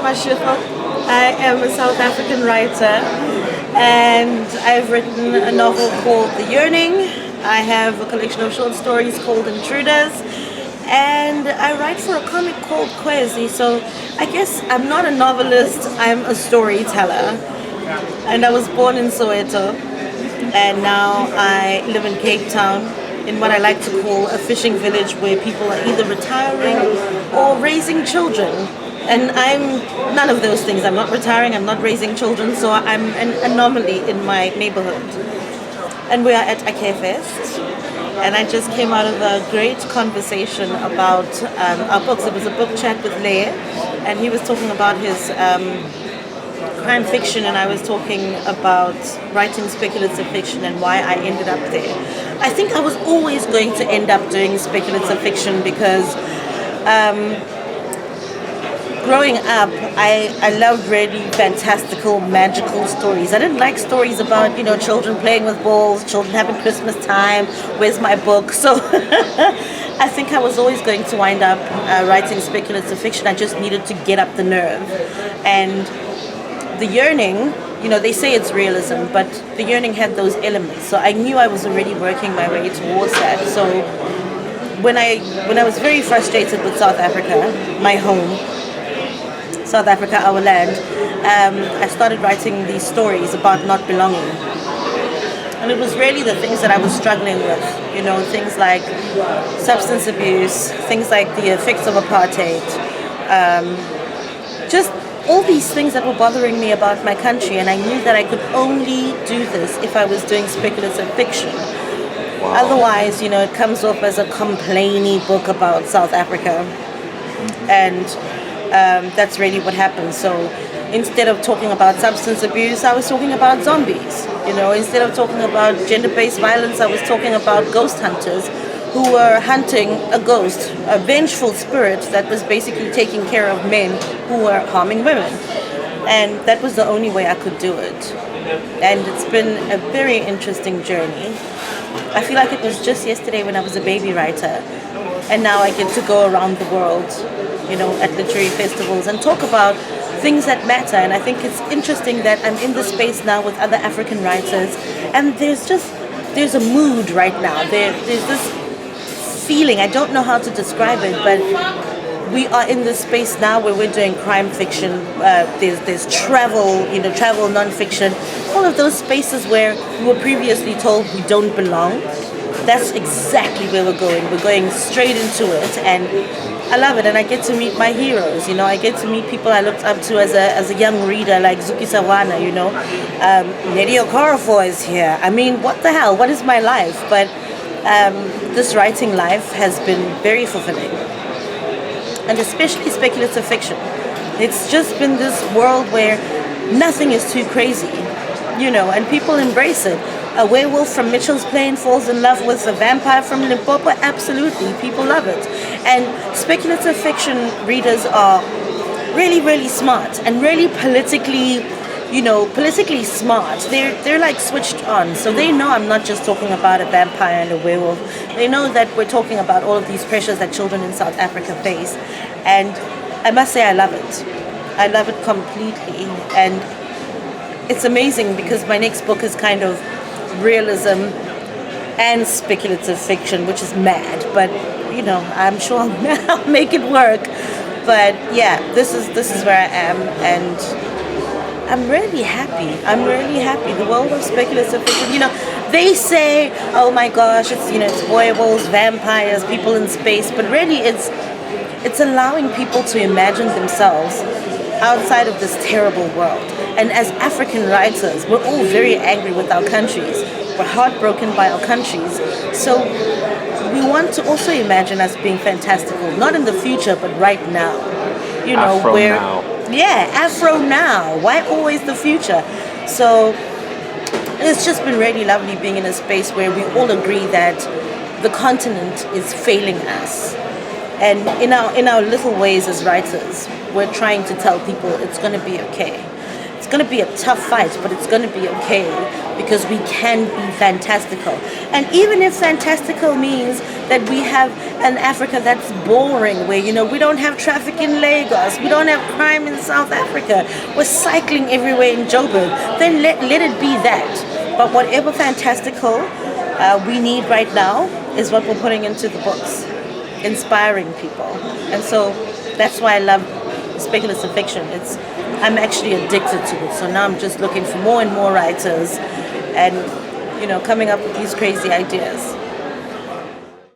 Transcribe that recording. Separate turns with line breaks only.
Mashigo. I am a South African writer and I've written a novel called The Yearning. I have a collection of short stories called Intruders, and I write for a comic called KWEZI. So I guess I'm not a novelist, I'm a storyteller. And I was born in Soweto, and now I live in Cape Town, in what I like to call a fishing village where people are either retiring or raising children. And I'm none of those things. I'm not retiring, I'm not raising children, so I'm an anomaly in my neighborhood. And we are at Ake Fest, and I just came out of a great conversation about our books. It was a book chat with Leigh, and he was talking about his crime fiction, and I was talking about writing speculative fiction and why I ended up there. I think I was always going to end up doing speculative fiction because growing up, I loved really fantastical, magical stories. I didn't like stories about, children playing with balls, children having Christmas time, where's my book? So I think I was always going to wind up writing speculative fiction. I just needed to get up the nerve. And The Yearning, they say it's realism, but The Yearning had those elements. So I knew I was already working my way towards that. So when I was very frustrated with South Africa, my home, South Africa, our land, I started writing these stories about not belonging. And it was really the things that I was struggling with, things like substance abuse, things like the effects of apartheid, just all these things that were bothering me about my country, and I knew that I could only do this if I was doing speculative fiction. Wow. Otherwise, it comes off as a complainy book about South Africa, and that's really what happened. So instead of talking about substance abuse, I was talking about zombies. Instead of talking about gender-based violence, I was talking about ghost hunters who were hunting a ghost, a vengeful spirit that was basically taking care of men who were harming women. And that was the only way I could do it. And it's been a very interesting journey. I feel like it was just yesterday when I was a baby writer, and now I get to go around the world, at literary festivals and talk about things that matter. And I think it's interesting that I'm in this space now with other African writers, and there's a mood right now. There's this feeling, I don't know how to describe it, but we are in this space now where we're doing crime fiction, there's travel, travel non-fiction, all of those spaces where we were previously told we don't belong. That's exactly where we're going. We're going straight into it, and I love it. And I get to meet my heroes. I get to meet people I looked up to as a young reader, like Zuki Sawana. Neri Okorafor is here. I mean, what the hell? What is my life? But this writing life has been very fulfilling, and especially speculative fiction. It's just been this world where nothing is too crazy, and people embrace it. A werewolf from Mitchell's Plain falls in love with a vampire from Limpopo. Absolutely, people love it. And speculative fiction readers are really, really smart and really politically smart. They're like switched on. So they know I'm not just talking about a vampire and a werewolf. They know that we're talking about all of these pressures that children in South Africa face. And I must say I love it. I love it completely. And it's amazing because my next book is kind of realism and speculative fiction, which is mad, but I'm sure I'll make it work. But yeah, this is where I am, and I'm really happy. The world of speculative fiction, they say, oh my gosh, it's werewolves, vampires, people in space, but really it's allowing people to imagine themselves outside of this terrible world. And as African writers, we're all very angry with our countries. We're heartbroken by our countries. So we want to also imagine us being fantastical, not in the future, but right now.
Afro now.
Yeah, Afro now. Why always the future? So it's just been really lovely being in a space where we all agree that the continent is failing us. And in our little ways as writers, we're trying to tell people it's going to be okay. it's going to be a tough fight, but it's going to be okay because we can be fantastical. And even if fantastical means that we have an Africa that's boring, where, you know, we don't have traffic in Lagos, we don't have crime in South Africa, we're cycling everywhere in Joburg, then let it be that. But whatever fantastical we need right now is what we're putting into the books, inspiring people. And so that's why I love speculative fiction. I'm actually addicted to it. So now I'm just looking for more and more writers and, you know, coming up with these crazy ideas.